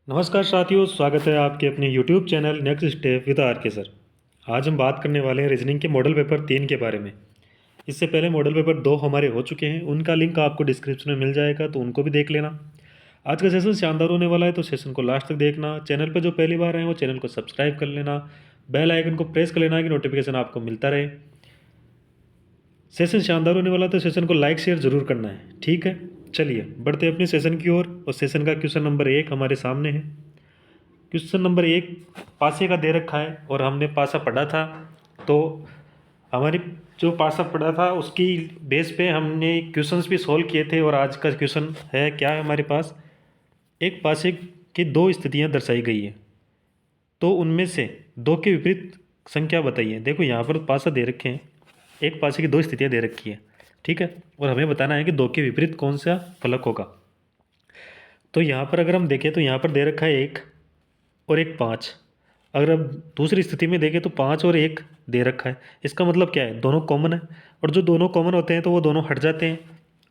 नमस्कार साथियों, स्वागत है आपके अपने YouTube channel next step with R K sir. आज हम बात करने वाले हैं रीजनिंग के मॉडल पेपर 3 के बारे में। इससे पहले मॉडल पेपर 2 हमारे हो चुके हैं, उनका लिंक आपको डिस्क्रिप्शन में मिल जाएगा, तो उनको भी देख लेना। आज का सेशन शानदार होने वाला है, तो सेशन को लास्ट तक देखना। चैनल पर जो पहली बार आए वो चैनल को सब्सक्राइब कर लेना, बेल आइकन को प्रेस कर लेना कि नोटिफिकेशन आपको मिलता रहे। सेशन शानदार होने वाला, तो सेशन को लाइक शेयर जरूर करना है, ठीक है। चलिए बढ़ते अपने सेशन की ओर। और सेशन का क्वेश्चन नंबर 1 हमारे सामने है। क्वेश्चन नंबर 1 पासे का दे रखा है और हमने पासा पढ़ा था, तो हमारी जो पासा पढ़ा था उसकी बेस पे हमने क्वेश्चंस भी सॉल्व किए थे। और आज का क्वेश्चन है क्या है हमारे पास, एक पासे की दो स्थितियां दर्शाई गई है, तो उनमें से दो के विपरीत संख्या बताइए। देखो यहाँ पर पासा दे रखे हैं, एक पासे की दो स्थितियां दे रखी है, ठीक है, और हमें बताना है कि दो के विपरीत कौन सा फलक होगा। तो यहाँ पर अगर हम देखें तो यहाँ पर दे रखा है 1 और एक 5। अगर अब दूसरी स्थिति में देखें तो 5 और 1 दे रखा है। इसका मतलब क्या है, दोनों कॉमन है, और जो दोनों कॉमन होते हैं तो वो दोनों हट जाते हैं,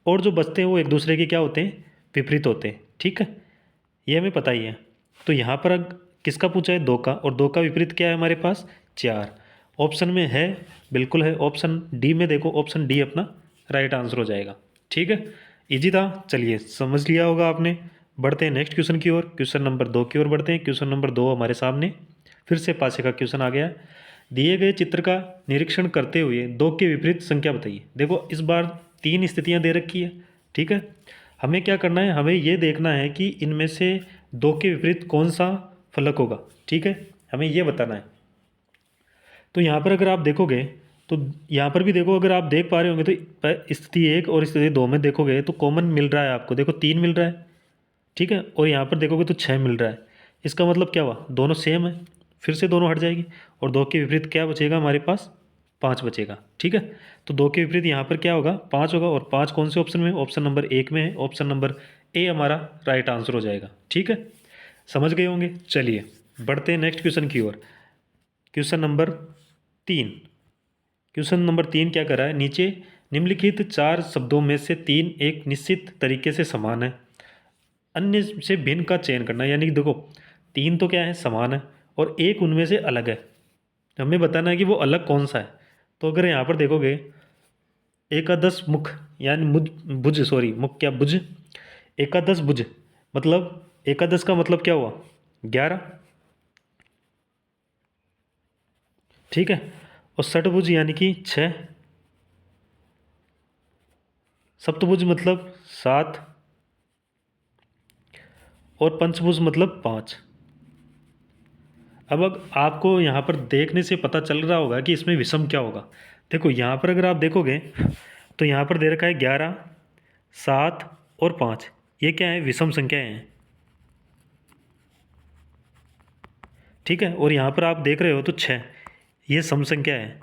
और जो बचते हैं वो एक दूसरे के क्या होते हैं, विपरीत होते हैं, ठीक है। ये हमें पता ही है। तो यहाँ पर किसका पूछा है, 2 का, और 2 का विपरीत क्या है हमारे पास, 4। ऑप्शन में है, बिल्कुल है, ऑप्शन डी में देखो, ऑप्शन डी अपना राइट आंसर हो जाएगा, ठीक है। इजी था, चलिए समझ लिया होगा आपने। बढ़ते हैं नेक्स्ट क्वेश्चन की ओर, क्वेश्चन नंबर 2 की ओर बढ़ते हैं। क्वेश्चन नंबर 2 हमारे सामने फिर से पासे का क्वेश्चन आ गया। दिए गए चित्र का निरीक्षण करते हुए दो के विपरीत संख्या बताइए। देखो इस बार 3 स्थितियां दे रखी है, ठीक है। हमें क्या करना है, हमें ये देखना है कि इनमें से दो के विपरीत कौन सा फलक होगा, ठीक है, हमें ये बताना है। तो यहाँ पर अगर आप देखोगे तो यहाँ पर भी देखो, अगर आप देख पा रहे होंगे तो स्थिति 1 और स्थिति 2 में देखोगे तो कॉमन मिल रहा है आपको, देखो 3 मिल रहा है, ठीक है, और यहाँ पर देखोगे तो 6 मिल रहा है। इसका मतलब क्या हुआ, दोनों सेम है, फिर से दोनों हट जाएगी, और दो के विपरीत क्या बचेगा हमारे पास, 5 बचेगा, ठीक है। तो दो के विपरीत यहाँ पर क्या होगा, 5 होगा, और 5 कौन से ऑप्शन में, ऑप्शन नंबर 1 में है, ऑप्शन नंबर ए हमारा राइट आंसर हो जाएगा, ठीक है। समझ गए होंगे। चलिए बढ़ते हैं नेक्स्ट क्वेश्चन की ओर। Question number 3। क्वेश्चन नंबर 3 क्या कर रहा है, नीचे निम्नलिखित 4 शब्दों में से 3 एक निश्चित तरीके से समान है, अन्य से भिन्न का चयन करना है। यानी कि देखो 3 तो क्या है, समान है, और एक उनमें से अलग है, हमें बताना है कि वो अलग कौन सा है। तो अगर यहाँ पर देखोगे, एकादश मुख, यानी भुज, सॉरी मुख क्या, भुज, एकादश भुज, मतलब एकादश का मतलब क्या हुआ, 11, ठीक है, और षटभुज यानी कि 6, सप्तभुज मतलब 7, और पंचभुज मतलब 5। अब आपको यहाँ पर देखने से पता चल रहा होगा कि इसमें विषम क्या होगा। देखो यहाँ पर अगर आप देखोगे तो यहाँ पर दे रखा है 11, 7 और 5, ये क्या है, विषम संख्याएं हैं, ठीक है। और यहाँ पर आप देख रहे हो तो 6, ये सम संख्या है।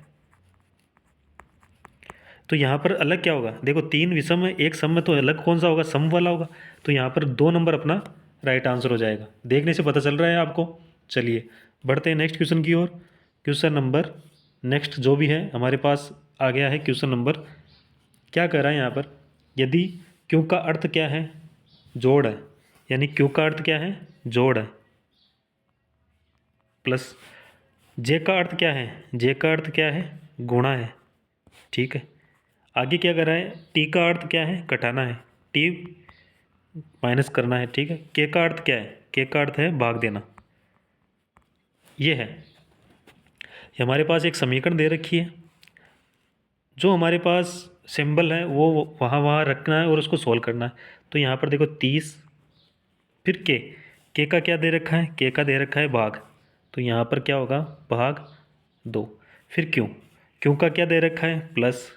तो यहाँ पर अलग क्या होगा, देखो 3 विषम है, एक सम है, तो अलग कौन सा होगा, सम वाला होगा। तो यहाँ पर 2 नंबर अपना राइट आंसर हो जाएगा, देखने से पता चल रहा है आपको। चलिए बढ़ते हैं नेक्स्ट क्वेश्चन की ओर। क्वेश्चन नंबर नेक्स्ट जो भी है हमारे पास आ गया है, क्वेश्चन नंबर क्या कह रहा है यहाँ पर, यदि क्यों का अर्थ क्या है, जोड़ है, यानी क्यों का अर्थ क्या है, जोड़ है, प्लस जे का अर्थ क्या है, जे का अर्थ क्या है, गुणा है, ठीक है। आगे क्या कर रहा है, टी का अर्थ क्या है, घटाना है, टी माइनस करना है, ठीक है। के का अर्थ क्या है, के का अर्थ है भाग देना, ये है। ये हमारे पास एक समीकरण दे रखी है, जो हमारे पास सिंबल है वो वहाँ वहाँ रखना है और उसको सोल्व करना है। तो यहाँ पर देखो 30, फिर के का क्या दे रखा है, के का दे रखा है भाग, तो यहाँ पर क्या होगा, भाग 2। फिर क्यों का क्या दे रखा है, प्लस,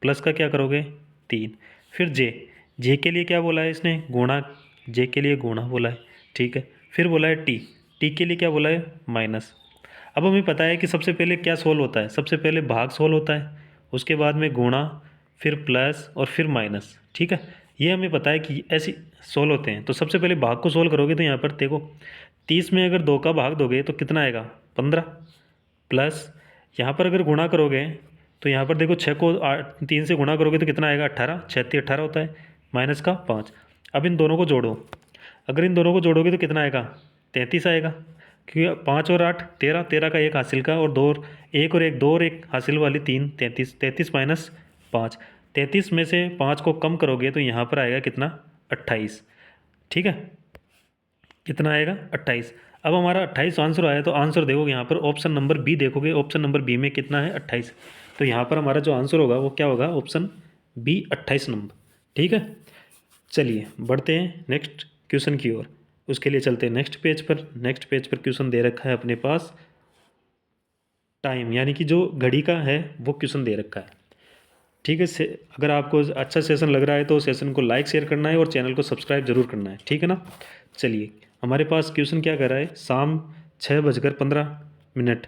प्लस का क्या करोगे, 3। फिर जे के लिए क्या बोला है इसने, गुणा, जे के लिए गुणा बोला है, ठीक है। फिर बोला है टी के लिए क्या बोला है, माइनस। अब हमें पता है कि सबसे पहले क्या सोल्व होता है, सबसे पहले भाग सोल्व होता है, उसके बाद में गुणा, फिर प्लस और फिर माइनस, ठीक है। ये हमें पता है कि ऐसे सोल्व होते हैं। तो सबसे पहले भाग को सोल्व करोगे तो यहाँ पर देखो 30 में अगर 2 का भाग दोगे तो कितना आएगा, 15, प्लस यहाँ पर अगर गुणा करोगे तो यहाँ पर देखो 6 को 3 से गुणा करोगे तो कितना आएगा, 18, 6 × 18 होता है, माइनस का 5। अब इन दोनों को जोड़ो, अगर इन दोनों को जोड़ोगे तो कितना आएगा, 33 आएगा, क्योंकि 5 और 8 13, 13 का एक हासिल का और दो और एक और एक, दो और एक हासिल वाली 3, 33, 33 माइनस 5, 33 में से 5 को कम करोगे तो यहाँ पर आएगा कितना, 28। ठीक है, कितना आएगा, 28। अब हमारा 28 आंसर आया, तो आंसर देखोगे यहाँ पर ऑप्शन नंबर बी देखोगे, ऑप्शन नंबर बी में कितना है, 28। तो यहाँ पर हमारा जो आंसर होगा वो क्या होगा, ऑप्शन बी 28 नंबर। ठीक है, चलिए बढ़ते हैं नेक्स्ट क्वेश्चन की ओर। उसके लिए चलते हैं नेक्स्ट पेज पर। नेक्स्ट पेज पर क्वेश्चन दे रखा है अपने पास, टाइम यानी कि जो घड़ी का है वो क्वेश्चन दे रखा है। ठीक है, अगर आपको अच्छा सेशन लग रहा है तो सेशन को लाइक शेयर करना है और चैनल को सब्सक्राइब जरूर करना है। ठीक है ना, चलिए हमारे पास क्वेश्चन क्या कर रहा है, शाम 6:15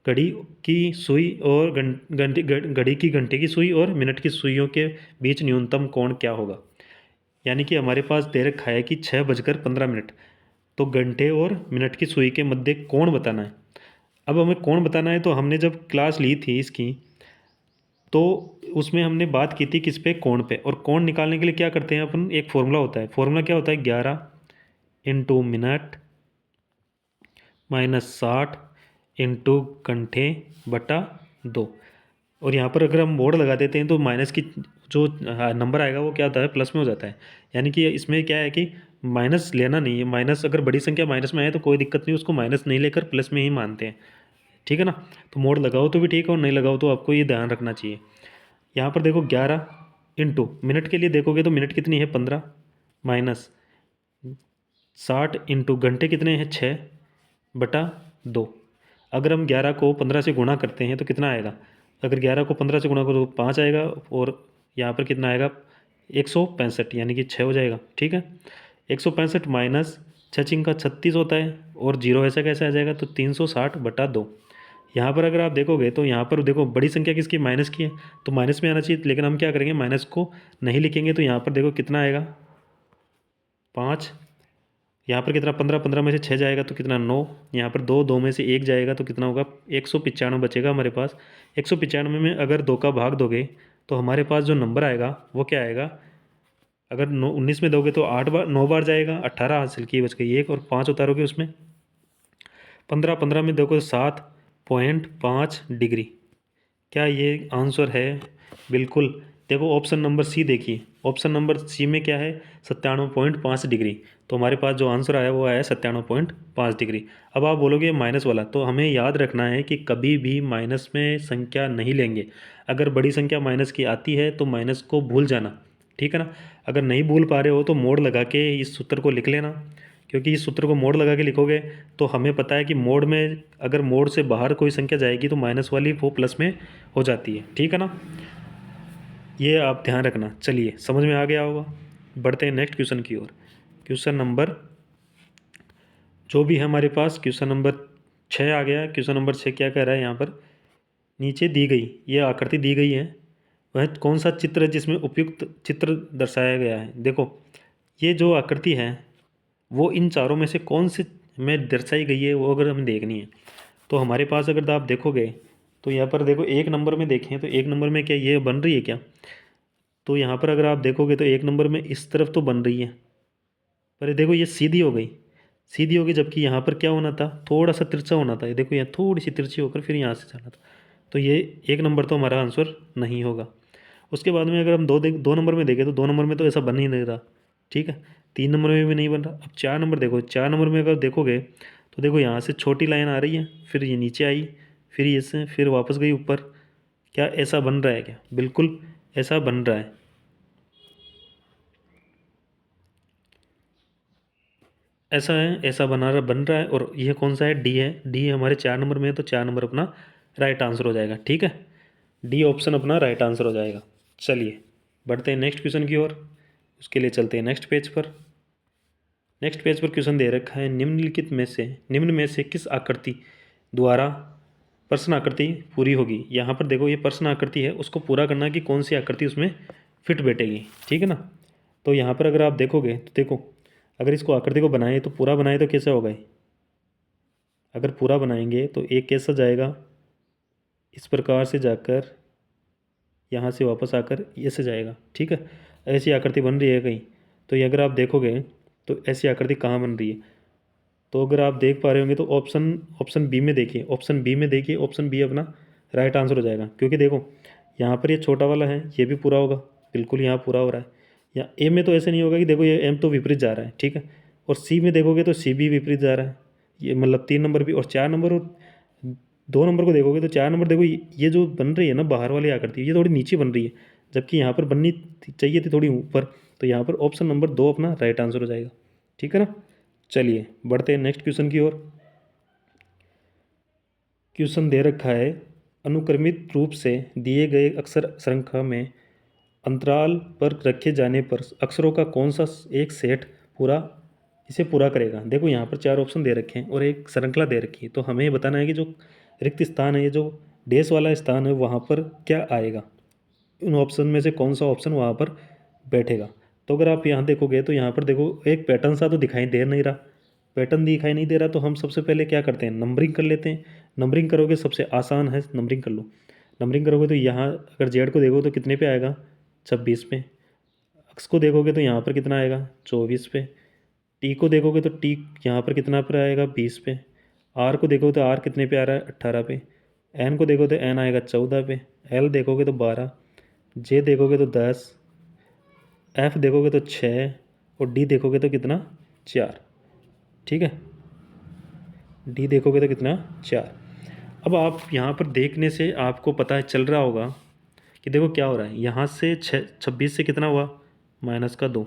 घड़ी की सुई और घड़ी की घंटे की सुई और मिनट की सुइयों के बीच न्यूनतम कोण क्या होगा। यानी कि हमारे पास दे रखा है कि 6:15, तो घंटे और मिनट की सुई के मध्य कोण बताना है। अब हमें कोण बताना है, तो हमने जब क्लास ली थी इसकी तो उसमें हमने बात की थी किस पे, कोण पे। और कोण निकालने के लिए क्या करते हैं अपन, एक फॉर्मूला होता है। फॉर्मूला क्या होता है, 11 इंटू मिनट माइनस 60 इंटू घंटे बटा 2। और यहाँ पर अगर हम मोड़ लगा देते हैं तो माइनस की जो नंबर आएगा वो क्या होता है, प्लस में हो जाता है। यानी कि इसमें क्या है कि माइनस लेना नहीं है, माइनस अगर बड़ी संख्या माइनस में आए तो कोई दिक्कत नहीं, उसको माइनस नहीं लेकर प्लस में ही मानते हैं। ठीक है ना, तो मोड़ लगाओ तो भी ठीक है और नहीं लगाओ तो आपको ये ध्यान रखना चाहिए। यहाँ पर देखो 11 इंटू मिनट के लिए देखोगे तो मिनट कितनी है, 15 माइनस 60 इंटू घंटे कितने हैं, 6 बटा 2। अगर हम 11 को 15 से गुणा करते हैं तो कितना आएगा, अगर 11 को 15 से गुणा करो तो 5 आएगा, और यहाँ पर कितना आएगा, 165, यानी कि 6 हो जाएगा। ठीक है, 165 माइनस 6 का 36 होता है, और जीरो ऐसा कैसे आ जाएगा, तो 360 बटा 2। यहाँ पर अगर आप देखोगे तो यहाँ पर देखो बड़ी संख्या किसकी, माइनस की है, तो माइनस में आना चाहिए, लेकिन हम क्या करेंगे, माइनस को नहीं लिखेंगे। तो यहाँ पर देखो कितना आएगा, 5, यहाँ पर कितना, 15, 15 में से 6 जाएगा तो कितना, 9, यहाँ पर 2, 2 में से 1 जाएगा तो कितना होगा, 195 बचेगा हमारे पास। 195 में अगर 2 का भाग दोगे तो हमारे पास जो नंबर आएगा वो क्या आएगा, अगर 19 में दोगे तो 8 बार, 9 बार जाएगा, 18 हासिल की बच गई एक, और 5 उतारोगे उसमें, 15, 15 में देखो 7.5 डिग्री। क्या ये आंसर है, बिल्कुल। देखो ऑप्शन नंबर सी देखिए, ऑप्शन नंबर सी में क्या है, 97.5 डिग्री। तो हमारे पास जो आंसर आया वो आया 97.5 डिग्री। अब आप बोलोगे माइनस वाला, तो हमें याद रखना है कि कभी भी माइनस में संख्या नहीं लेंगे। अगर बड़ी संख्या माइनस की आती है तो माइनस को भूल जाना। ठीक है ना, अगर नहीं भूल पा रहे हो तो मोड़ लगा के इस सूत्र को लिख लेना, क्योंकि इस सूत्र को मोड़ लगा के लिखोगे तो हमें पता है कि मोड़ में अगर मोड़ से बाहर कोई संख्या जाएगी तो माइनस वाली वो प्लस में हो जाती है। ठीक है ना, ये आप ध्यान रखना। चलिए समझ में आ गया होगा, बढ़ते हैं नेक्स्ट क्वेश्चन की ओर। क्वेश्चन नंबर जो भी है हमारे पास, क्वेश्चन नंबर 6 आ गया। क्वेश्चन नंबर 6 क्या कह रहा है, यहाँ पर नीचे दी गई ये आकृति दी गई है, वह कौन सा चित्र है जिसमें उपयुक्त चित्र दर्शाया गया है। देखो ये जो आकृति है वो इन चारों में से कौन से में दर्शाई गई है, वो अगर हमें देखनी है तो हमारे पास अगर आप देखोगे तो यहाँ पर देखो 1 नंबर में देखें तो 1 नंबर में क्या ये बन रही है क्या, तो यहाँ पर अगर आप देखोगे तो 1 नंबर में इस तरफ तो बन रही है, पर देखो ये सीधी हो गई, सीधी हो गई, जबकि यहाँ पर क्या होना था, थोड़ा सा तिरछा होना था। ये देखो यहाँ थोड़ी सी तिरछी होकर फिर यहाँ से जाना था, तो ये 1 नंबर तो हमारा आंसर नहीं होगा। उसके बाद में अगर हम 2 नंबर में देखें तो 2 नंबर में तो ऐसा बन ही नहीं रहा। ठीक है, 3 नंबर में भी नहीं बन रहा। अब 4 नंबर देखो, 4 नंबर में अगर देखोगे तो देखो यहाँ से छोटी लाइन आ रही है, फिर ये नीचे आई, फिर ये से फिर वापस गई ऊपर। क्या ऐसा बन रहा है क्या, बिल्कुल ऐसा बन रहा है, ऐसा है, ऐसा बन रहा है। और यह कौन सा है, डी है, डी हमारे 4 नंबर में है, तो 4 नंबर अपना राइट आंसर हो जाएगा। ठीक है, डी ऑप्शन अपना राइट आंसर हो जाएगा। चलिए बढ़ते हैं नेक्स्ट क्वेश्चन की ओर। उसके लिए चलते हैं नेक्स्ट पेज पर। नेक्स्ट पेज पर क्वेश्चन दे रखा है, निम्न में से किस आकृति द्वारा प्रश्न आकृति पूरी होगी। यहाँ पर देखो ये प्रश्न आकृति है, उसको पूरा करना कि कौन सी आकृति उसमें फिट बैठेगी। ठीक है ना, तो यहाँ पर अगर आप देखोगे तो देखो अगर इसको आकृति को बनाए तो पूरा बनाए तो कैसे होगा ये? अगर पूरा बनाएंगे तो एक कैसा जाएगा, इस प्रकार से जाकर यहाँ से वापस आकर ऐसे जाएगा। ठीक है, ऐसी आकृति बन रही है कहीं, तो ये अगर आप देखोगे तो ऐसी आकृति कहाँ बन रही है, तो अगर आप देख पा रहे होंगे तो ऑप्शन ऑप्शन बी में देखिए, ऑप्शन बी में देखिए, ऑप्शन बी अपना राइट आंसर हो जाएगा। क्योंकि देखो यहाँ पर ये छोटा वाला है, ये भी पूरा होगा, बिल्कुल यहाँ पूरा हो रहा है। या ए में तो ऐसे नहीं होगा कि देखो ये एम तो विपरीत जा रहा है, ठीक है। और सी में देखोगे तो सी भी विपरीत जा रहा है, ये मतलब 3 नंबर भी, और 4 नंबर और 2 नंबर को देखोगे तो 4 नंबर देखो ये जो बन रही है ना बाहर वाली आकृति, ये थोड़ी नीचे बन रही है, जबकि यहाँ पर बननी चाहिए थी थोड़ी ऊपर। तो यहाँ पर ऑप्शन नंबर 2 अपना राइट आंसर हो जाएगा, ठीक है ना। चलिए बढ़ते हैं नेक्स्ट क्वेश्चन की ओर। क्वेश्चन दे रखा है, अनुक्रमित रूप से दिए गए अक्षर श्रृंखला में अंतराल पर रखे जाने पर अक्षरों का कौन सा एक सेट पूरा इसे पूरा करेगा। देखो यहाँ पर 4 ऑप्शन दे रखे हैं और एक श्रृंखला दे रखी है, तो हमें ये बताना है कि जो रिक्त स्थान है, ये जो डैश वाला स्थान है, वहाँ पर क्या आएगा, उन ऑप्शन में से कौन सा ऑप्शन वहाँ पर बैठेगा। तो अगर आप यहाँ देखोगे तो यहाँ पर देखो एक पैटर्न सा तो दिखाई दे नहीं रहा, पैटर्न दिखाई नहीं दे रहा, तो हम सबसे पहले क्या करते हैं, नंबरिंग कर लेते हैं। नंबरिंग करोगे सबसे आसान है, नंबरिंग कर लो। नंबरिंग करोगे तो यहाँ अगर जेड को देखो तो कितने पे आएगा, 26 पे। एक्स को देखोगे तो यहाँ पर कितना आएगा, 24 पे। टी को देखोगे तो टी यहाँ पर कितना पर आएगा, 20 पे। आर को देखोगे तो आर कितने पे आ रहा है, 18 पे। एन को देखो तो एन आएगा 14 पे। एल देखोगे तो 12। जे देखोगे तो 10। एफ देखोगे तो 6। और डी देखोगे तो कितना, 4, ठीक है। डी देखोगे तो कितना, 4। अब आप यहाँ पर देखने से आपको पता चल रहा होगा कि देखो क्या हो रहा है, यहाँ से 26 से कितना हुआ, -2।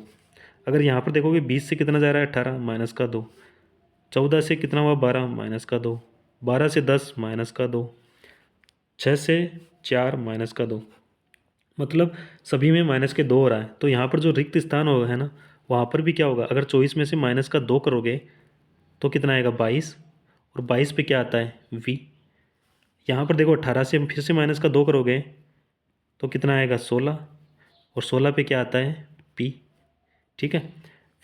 अगर यहाँ पर देखोगे 20 से कितना जा रहा है, 18, -2। 14 से कितना हुआ, 12, -2। 12 से 10, -2। 6 से 4, -2। मतलब सभी में -2 हो रहा है। तो यहाँ पर जो रिक्त स्थान होगा है ना, वहाँ पर भी क्या होगा, अगर 24 में से -2 करोगे तो कितना आएगा, 22। और 22 पे क्या आता है, v। यहाँ पर देखो 18 से फिर से -2 करोगे तो कितना आएगा, 16। और 16 पे क्या आता है, p, ठीक है।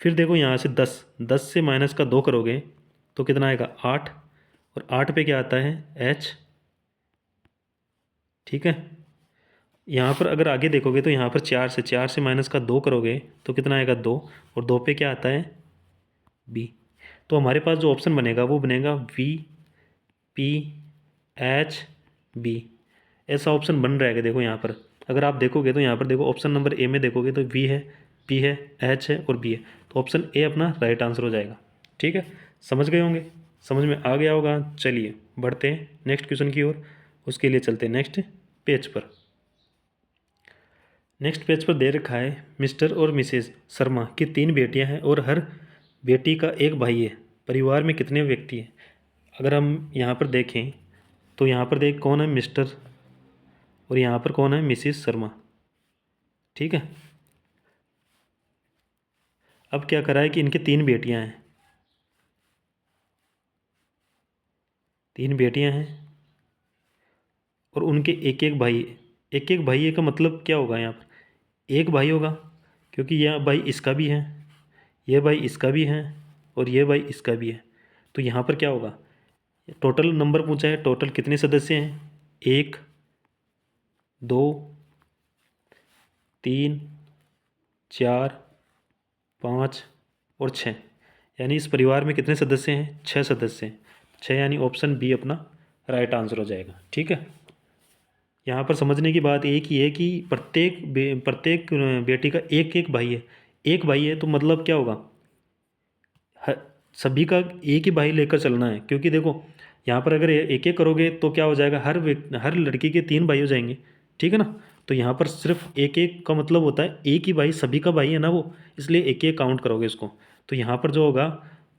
फिर देखो यहाँ से 10 से -2 करोगे तो कितना आएगा, 8। और 8 पे क्या आता है, h, ठीक है। यहाँ पर अगर आगे देखोगे तो यहाँ पर 4 से -2 करोगे तो कितना आएगा, 2। और 2 पे क्या आता है, b। तो हमारे पास जो ऑप्शन बनेगा वो बनेगा v, p, h, b। ऐसा ऑप्शन बन रहा है। देखो यहाँ पर अगर आप देखोगे तो यहाँ पर देखो ऑप्शन नंबर ए में देखोगे तो v है, p है, h है और b है। तो ऑप्शन ए अपना राइट आंसर हो जाएगा, ठीक है। समझ गए होंगे, समझ में आ गया होगा। चलिए बढ़ते हैं नेक्स्ट क्वेश्चन की ओर। उसके लिए चलते हैं नेक्स्ट पेज पर। नेक्स्ट पेज पर दे रखा है, मिस्टर और मिसेस शर्मा की 3 बेटियां हैं और हर बेटी का एक भाई है। परिवार में कितने व्यक्ति हैं। अगर हम यहाँ पर देखें तो यहाँ पर देख कौन है, मिस्टर, और यहाँ पर कौन है, मिसेस शर्मा, ठीक है। अब क्या करा है कि इनके 3 बेटियां हैं, 3 बेटियां हैं और उनके एक एक भाई। एक एक भाई का मतलब क्या होगा, यहाँ पर एक भाई होगा क्योंकि यह भाई इसका भी है, ये भाई इसका भी है और ये भाई इसका भी है। तो यहाँ पर क्या होगा, टोटल नंबर पूछा है, टोटल कितने सदस्य हैं, 1, 2, 3, 4, 5 और 6। यानी इस परिवार में कितने सदस्य हैं, 6 सदस्य हैं। 6 यानी ऑप्शन बी अपना राइट आंसर हो जाएगा, ठीक है। यहाँ पर समझने की बात एक ही है कि प्रत्येक बेटी का एक एक भाई है। एक भाई है तो मतलब क्या होगा, सभी का एक ही भाई लेकर चलना है। क्योंकि देखो यहाँ पर अगर एक एक करोगे तो क्या हो जाएगा, हर लड़की के 3 भाई हो जाएंगे, ठीक है ना। तो यहाँ पर सिर्फ एक एक का मतलब होता है एक ही भाई, सभी का भाई है ना वो, इसलिए एक एक काउंट करोगे इसको। तो यहाँ पर जो होगा,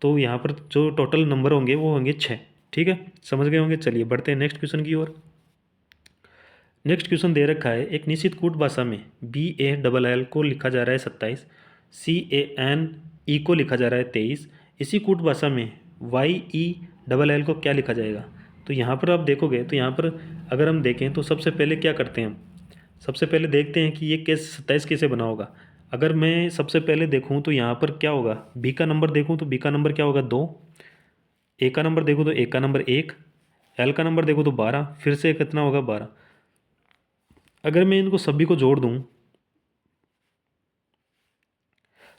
तो यहाँ पर जो टोटल नंबर होंगे वो होंगे 6, ठीक है। समझ गए होंगे। चलिए बढ़ते हैं नेक्स्ट क्वेश्चन की ओर। नेक्स्ट क्वेश्चन दे रखा है, एक निश्चित कूट भाषा में BALL को लिखा जा रहा है 27, CANE को लिखा जा रहा है 23। इसी कूट भाषा में YELL को क्या लिखा जाएगा। तो यहाँ पर आप देखोगे तो यहाँ पर अगर हम देखें तो सबसे पहले क्या करते हैं, हम सबसे पहले देखते हैं कि ये कैसे 27 कैसे बना होगा। अगर मैं सबसे पहले देखूँ तो यहाँ पर क्या होगा, बी का नंबर देखूँ तो बी का नंबर क्या होगा, 2। ए का नंबर देखूँ तो ए का नंबर 1। एल का नंबर देखूँ तो 12, फिर से कितना होगा, 12। अगर मैं इनको सभी को जोड़ दूं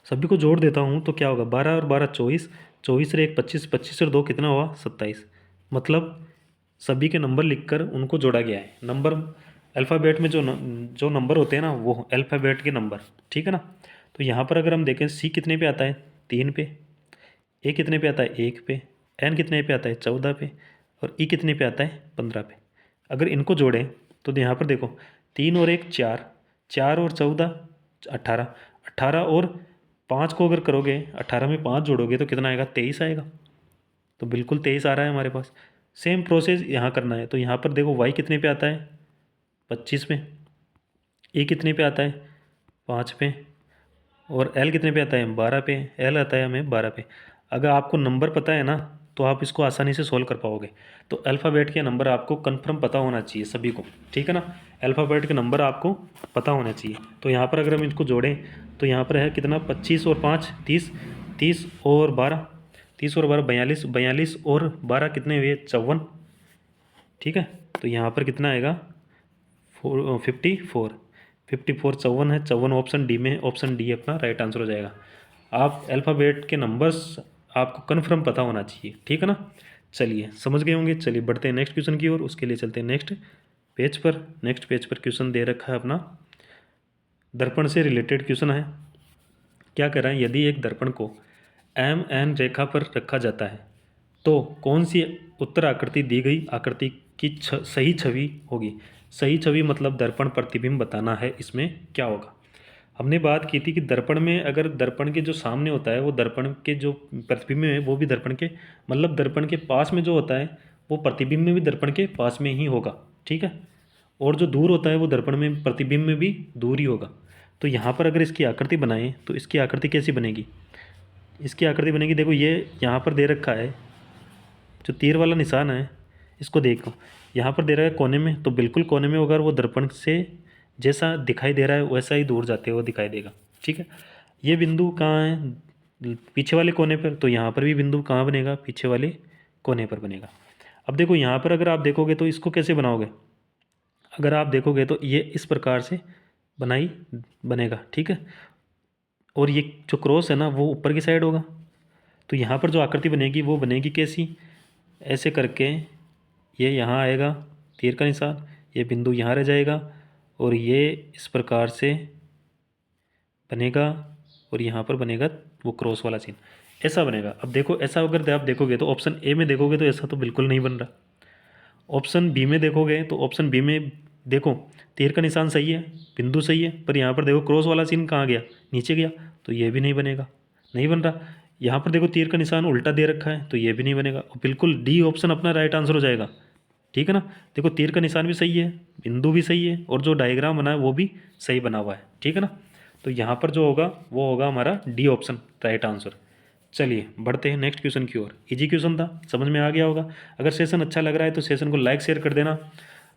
सभी को जोड़ देता हूँ तो क्या होगा, 12 और 12 24, 24 और 1 25, 25 और 2 कितना हुआ 27। मतलब सभी के नंबर लिखकर उनको जोड़ा गया है। नंबर अल्फ़ाबेट में जो नंबर होते हैं ना, वो अल्फ़ाबेट के नंबर, ठीक है ना। तो यहाँ पर अगर हम देखें, सी कितने पे आता है 3 पे, ए कितने पे आता है 1 पे, एन कितने पे आता है 14 पे, और ई कितने पे आता है 15 पे। अगर इनको जोड़ें तो यहाँ पर देखो, 3 और 1 4, 4 और 14 18, 18 और 5 को अगर करोगे, 18 में 5 जोड़ोगे तो कितना आएगा 23 आएगा। तो बिल्कुल 23 आ रहा है हमारे पास। सेम प्रोसेस यहाँ करना है। तो यहाँ पर देखो वाई कितने पे आता है 25 में, ए कितने पे आता है 5 पे, और एल कितने पे आता है 12 पे, एल आता है हमें 12 पे। अगर आपको नंबर पता है ना तो आप इसको आसानी से सोल्व कर पाओगे। तो अल्फ़ाबेट के नंबर आपको कन्फर्म पता होना चाहिए सभी को, ठीक है ना। अल्फ़ाबेट के नंबर आपको पता होने चाहिए। तो यहाँ पर अगर हम इसको जोड़ें तो यहाँ पर है कितना 25 और 5 30, 30 और 12, 30 और 12 42, 42 और 12 कितने हुए 54, ठीक है। तो यहाँ पर कितना आएगा 54, 54 54 है, 54 ऑप्शन डी में है, ऑप्शन डी अपना राइट आंसर हो जाएगा। आप अल्फ़ाबेट के नंबर्स आपको कन्फर्म पता होना चाहिए, ठीक है ना। चलिए समझ गए होंगे। चलिए बढ़ते हैं नेक्स्ट क्वेश्चन की ओर। उसके लिए चलते हैं नेक्स्ट पेज पर। नेक्स्ट पेज पर क्वेश्चन दे रखा है अपना, दर्पण से रिलेटेड क्वेश्चन है। क्या कह रहा है, यदि एक दर्पण को एम एन रेखा पर रखा जाता है तो कौन सी उत्तर आकृति दी गई आकृति की सही छवि होगी। सही छवि मतलब दर्पण प्रतिबिंब बताना है, इसमें क्या होगा। हमने बात की थी कि दर्पण में अगर दर्पण के जो सामने होता है वो दर्पण के जो प्रतिबिंब है वो भी दर्पण के, मतलब दर्पण के पास में जो होता है वो प्रतिबिंब में भी दर्पण के पास में ही होगा, ठीक है। और जो दूर होता है वो दर्पण में प्रतिबिंब में भी दूर ही होगा। तो यहाँ पर अगर इसकी आकृति बनाएं तो इसकी आकृति कैसी बनेगी। इसकी आकृति बनेगी, देखो ये यहाँ पर दे रखा है जो तीर वाला निशान है, इसको देखो यहाँ पर दे रहा है कोने में, तो बिल्कुल कोने में होगा और वो दर्पण से जैसा दिखाई दे रहा है वैसा ही दूर जाते हुए दिखाई देगा, ठीक है। ये बिंदु कहाँ है पीछे वाले कोने पर, तो यहाँ पर भी बिंदु कहाँ बनेगा पीछे वाले कोने पर बनेगा। अब देखो यहाँ पर अगर आप देखोगे तो इसको कैसे बनाओगे, अगर आप देखोगे तो ये इस प्रकार से बनाई बनेगा, ठीक है। और ये जो क्रॉस है ना वो ऊपर की साइड होगा। तो यहाँ पर जो आकृति बनेगी वो बनेगी कैसी, ऐसे करके ये यहाँ आएगा तीर का निशान, ये बिंदु यहाँ रह जाएगा और ये इस प्रकार से बनेगा और यहाँ पर बनेगा वो क्रॉस वाला सीन, ऐसा बनेगा। अब देखो ऐसा अगर आप देखोगे तो ऑप्शन ए में देखोगे तो ऐसा तो बिल्कुल नहीं बन रहा। ऑप्शन बी में देखोगे तो ऑप्शन बी में देखो तीर का निशान सही है, बिंदु सही है, पर यहाँ पर देखो क्रॉस वाला सीन कहाँ गया नीचे गया, तो ये भी नहीं बनेगा, नहीं बन रहा। यहाँ पर देखो तीर का निशान उल्टा दे रखा है तो ये भी नहीं बनेगा, और बिल्कुल डी ऑप्शन अपना राइट आंसर हो जाएगा, ठीक है ना। देखो तीर का निशान भी सही है, बिंदु भी सही है, और जो डायग्राम बना है वो भी सही बना हुआ है, ठीक है ना। तो यहाँ पर जो होगा वो होगा हमारा डी ऑप्शन राइट आंसर। चलिए बढ़ते हैं नेक्स्ट क्वेश्चन की ओर। इजी क्वेश्चन था, समझ में आ गया होगा। अगर सेशन अच्छा लग रहा है तो सेशन को लाइक शेयर कर देना।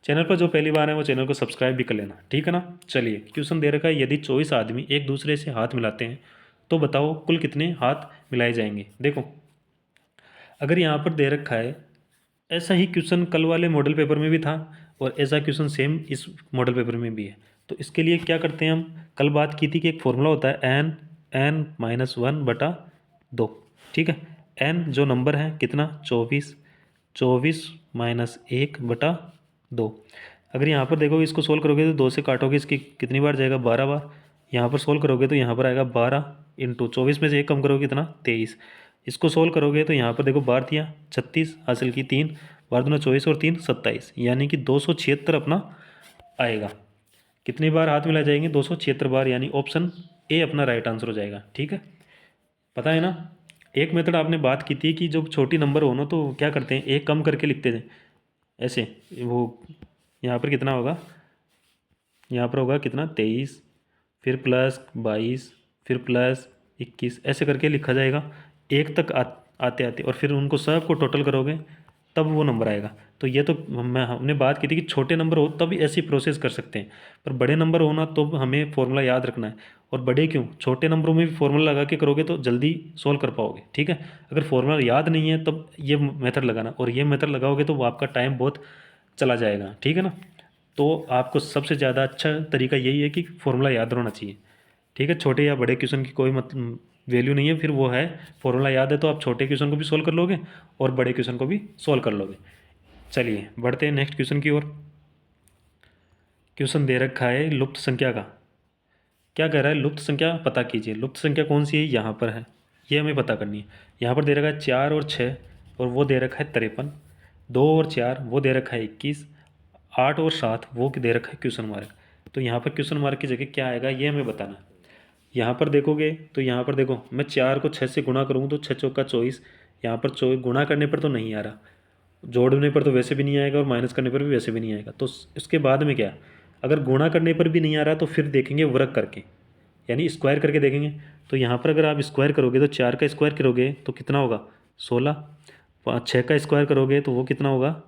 चैनल पर जो पहली बार है वो चैनल को सब्सक्राइब भी कर लेना, ठीक है ना। चलिए क्वेश्चन दे रखा है, यदि 24 आदमी एक दूसरे से हाथ मिलाते हैं तो बताओ कुल कितने हाथ मिलाए जाएंगे। देखो अगर यहाँ पर दे रखा है, ऐसा ही क्वेश्चन कल वाले मॉडल पेपर में भी था और ऐसा क्वेश्चन सेम इस मॉडल पेपर में भी है। तो इसके लिए क्या करते हैं हम, कल बात की थी कि एक फॉर्मूला होता है n(n)-1/2, ठीक है। n जो नंबर है कितना 24, 24 - 1/2। अगर यहाँ पर देखोगे इसको सोल्व करोगे तो 2 से काटोगे इसकी कितनी बार जाएगा 12 बार। यहाँ पर सोल्व करोगे तो यहाँ पर आएगा 12 इंटू 24 में से 1 कम करोगे कितना 23। इसको सोल्व करोगे तो यहाँ पर देखो बार दिया 36 हासिल की 3 बार 2 24 और 3 27, यानी कि 276 अपना आएगा। कितनी बार हाथ मिला जाएंगे 276 बार, यानी ऑप्शन ए अपना राइट आंसर हो जाएगा, ठीक है। पता है ना। एक मेथड आपने बात की थी कि जब छोटी नंबर हो ना तो क्या करते हैं एक कम करके लिखते थे ऐसे, वो यहाँ पर कितना होगा, यहाँ पर होगा कितना 23, फिर +22, फिर +21, ऐसे करके लिखा जाएगा एक तक आते आते, और फिर उनको सब को टोटल करोगे तब वो नंबर आएगा। तो ये तो हमने बात की थी कि छोटे नंबर हो तब ऐसी प्रोसेस कर सकते हैं, पर बड़े नंबर हो ना तो हमें फॉर्मूला याद रखना है। और बड़े क्यों, छोटे नंबरों में भी फॉर्मूला लगा के करोगे तो जल्दी सोल्व कर पाओगे, ठीक है। अगर फॉर्मूला याद नहीं है तब ये मेथड लगाना, और ये मेथड लगाओगे तो वो आपका टाइम बहुत चला जाएगा, ठीक है ना। तो आपको सबसे ज़्यादा अच्छा तरीका यही है कि फॉर्मूला याद होना चाहिए, ठीक है, छोटे या बड़े क्वेश्चन की कोई वैल्यू नहीं है, फिर वो है फॉर्मूला याद है तो आप छोटे क्वेश्चन को भी सोल्व कर लोगे और बड़े क्वेश्चन को भी सोल्व कर लोगे। चलिए बढ़ते हैं नेक्स्ट क्वेश्चन की ओर। क्वेश्चन दे रखा है लुप्त संख्या का। क्या कह रहा है, लुप्त संख्या पता कीजिए। लुप्त संख्या कौन सी है, यहाँ पर है, ये हमें पता करनी है। यहाँ पर दे रखा है 4 और 6 और वो दे रखा है 53, 2 और 4 वो दे रखा है 21, 8 और 7 वो दे रखा है क्वेश्चन मार्क। तो यहाँ पर क्वेश्चन मार्क की जगह क्या आएगा ये हमें बताना है। यहाँ पर देखोगे तो यहाँ पर देखो, मैं 4 को 6 से गुणा करूँ तो 6 चौका 24, यहाँ पर 24 गुणा करने पर तो नहीं आ रहा, जोड़ने पर तो वैसे भी नहीं आएगा और माइनस करने पर भी वैसे भी नहीं आएगा। तो इसके बाद में क्या, अगर गुणा करने पर भी नहीं आ रहा तो फिर देखेंगे वर्ग करके, यानी स्क्वायर करके देखेंगे। तो यहाँ पर अगर आप स्क्वायर करोगे तो 4 का स्क्वायर करोगे तो कितना होगा 16, 6 का स्क्वायर करोगे तो वो कितना होगा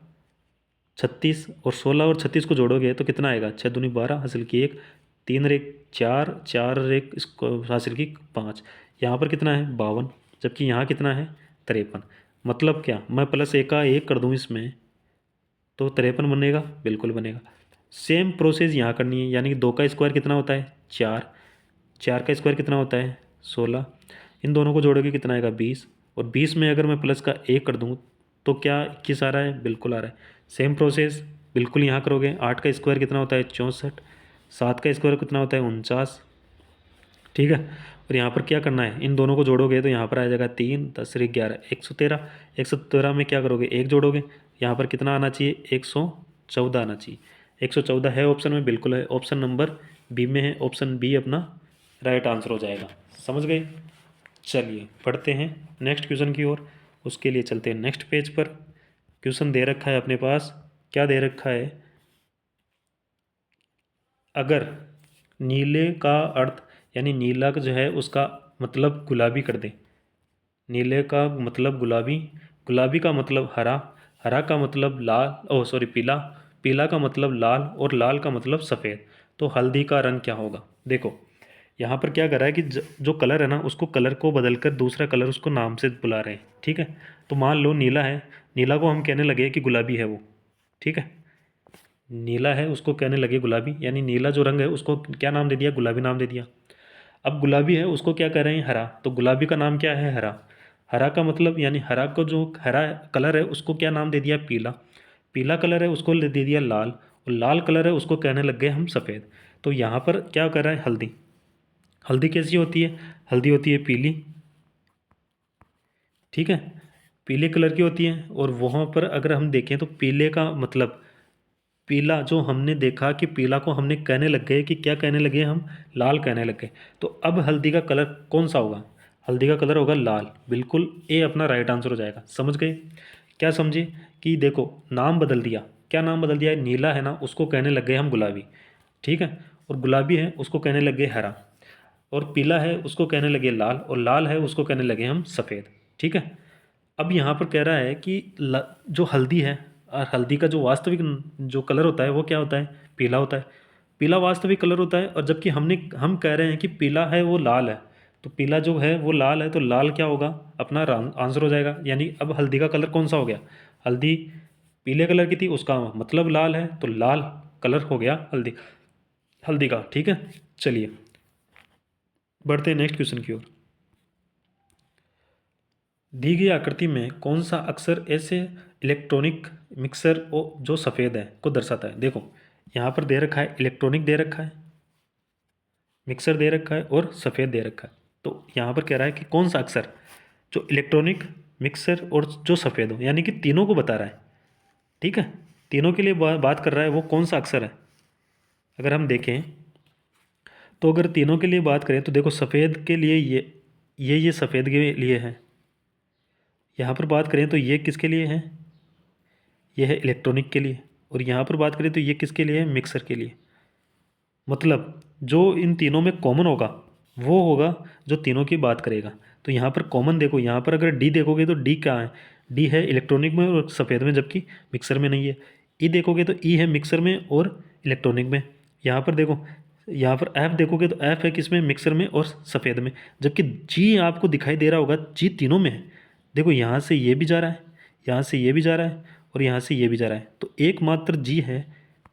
36, और 16 और 36 को जोड़ोगे तो कितना आएगा 6 दूनी 12 हासिल की 1, 3 और 1 4, 4 और 1 इसको हासिल की 5। यहाँ पर कितना है 52, जबकि यहाँ कितना है 53। मतलब क्या, मैं प्लस एक का 1 कर दूँ इसमें तो 53 बनेगा, बिल्कुल बनेगा। सेम प्रोसेस यहाँ करनी है, यानी कि 2 का स्क्वायर कितना होता है 4, 4 का स्क्वायर कितना होता है 16, इन दोनों को जोड़ोगे कितना आएगा 20, और 20 में अगर मैं प्लस का 1 कर दूँ तो क्या 21 आ रहा है, बिल्कुल आ रहा है। सेम प्रोसेस बिल्कुल यहाँ करोगे। 8 का स्क्वायर कितना होता है 64, 7 का स्क्वायर कितना होता है 49, ठीक है। और यहाँ पर क्या करना है, इन दोनों को जोड़ोगे तो यहाँ पर आ जाएगा 3, 10 और 11 113, 113 में क्या करोगे 1 जोड़ोगे, यहाँ पर कितना आना चाहिए 114 आना चाहिए। 114 है ऑप्शन में, बिल्कुल है, ऑप्शन नंबर बी में है, ऑप्शन बी अपना राइट आंसर हो जाएगा। समझ गए। चलिए पढ़ते हैं नेक्स्ट क्वेश्चन की ओर। उसके लिए चलते हैं नेक्स्ट पेज पर। क्वेश्चन दे रखा है अपने पास, क्या दे रखा है, अगर नीले का अर्थ, यानी नीला का जो है उसका मतलब गुलाबी कर दे। नीले का मतलब गुलाबी, गुलाबी का मतलब हरा, हरा का मतलब लाल, ओह सॉरी पीला, पीला का मतलब लाल, और लाल का मतलब सफ़ेद। तो हल्दी का रंग क्या होगा। देखो यहाँ पर क्या कर रहा है कि जो कलर है ना उसको कलर को बदलकर दूसरा कलर उसको नाम से बुला रहे हैं, ठीक है। तो मान लो नीला है, नीला को हम कहने लगे कि गुलाबी है वो, ठीक है। नीला है उसको कहने लगे गुलाबी, यानी नीला जो रंग है उसको क्या नाम दे दिया, गुलाबी नाम दे दिया। अब गुलाबी है उसको क्या कह रहे हैं हरा, तो गुलाबी का नाम क्या है हरा। हरा का मतलब यानी हरा को जो हरा कलर है उसको क्या नाम दे दिया पीला, पीला कलर है उसको दे दिया लाल, और लाल कलर है उसको कहने लग गए हम सफ़ेद। तो यहाँ पर क्या कर रहा है हल्दी, हल्दी कैसी होती है, हल्दी होती है पीली, ठीक है, पीले कलर की होती है। और वहाँ पर अगर हम देखें तो पीले का मतलब, पीला जो हमने देखा कि पीला को हमने कहने लग गए कि क्या कहने लगे हम लाल कहने लग गए। तो अब हल्दी का कलर कौन सा होगा, हल्दी का कलर होगा लाल, बिल्कुल ए अपना राइट आंसर हो जाएगा। समझ गए, क्या समझे कि देखो नाम बदल दिया, क्या नाम बदल दिया है, नीला है ना उसको कहने लग गए हम गुलाबी, ठीक है, और गुलाबी है उसको कहने लग गए हरा, और पीला है उसको कहने लगे लाल, और लाल है उसको कहने लगे हम सफ़ेद, ठीक है। अब यहाँ पर कह रहा है कि जो हल्दी है, और हल्दी का जो वास्तविक जो कलर होता है वो क्या होता है पीला होता है, पीला वास्तविक कलर होता है। और जबकि हम कह रहे हैं कि पीला है वो लाल है, तो पीला जो है वो लाल है, तो लाल क्या होगा अपना आंसर हो जाएगा। यानी अब हल्दी का कलर कौन सा हो गया, हल्दी पीले कलर की थी उसका मतलब लाल है, तो लाल कलर हो गया हल्दी, हल्दी का, ठीक है। चलिए बढ़ते हैं नेक्स्ट क्वेश्चन की ओर। दी गई आकृति में कौन सा अक्षर ऐसे इलेक्ट्रॉनिक मिक्सर जो सफ़ेद है को दर्शाता है। देखो यहाँ पर दे रखा है इलेक्ट्रॉनिक दे रखा है, मिक्सर दे रखा है और सफ़ेद दे रखा है। तो यहाँ पर कह रहा है कि कौन सा अक्षर जो इलेक्ट्रॉनिक मिक्सर और जो सफ़ेद हो, यानी कि तीनों को बता रहा है, ठीक है, तीनों के लिए बात कर रहा है, वो कौन सा अक्षर है। अगर हम देखें तो अगर तीनों के लिए बात करें तो देखो सफ़ेद के लिए ये सफ़ेद के लिए है। यहाँ पर बात करें तो ये किसके लिए है, ये है इलेक्ट्रॉनिक के लिए। और यहाँ पर बात करें तो ये किसके लिए है, मिक्सर के लिए। मतलब जो इन तीनों में कॉमन होगा वो होगा जो तीनों की बात करेगा। तो यहाँ पर कॉमन देखो, यहाँ पर अगर डी देखोगे तो डी क्या है, डी है इलेक्ट्रॉनिक में और सफ़ेद में, जबकि मिक्सर में नहीं है। ई देखोगे तो ई है मिक्सर में और इलेक्ट्रॉनिक में। यहाँ पर देखो, यहाँ पर एफ देखोगे तो एफ है किसमें, मिक्सर में और सफ़ेद में, जबकि जी आपको दिखाई दे रहा होगा जी तीनों में है। देखो यहाँ से ये भी जा रहा है, यहाँ से ये भी जा रहा है, और यहाँ से ये भी जा रहा है। तो एकमात्र जी है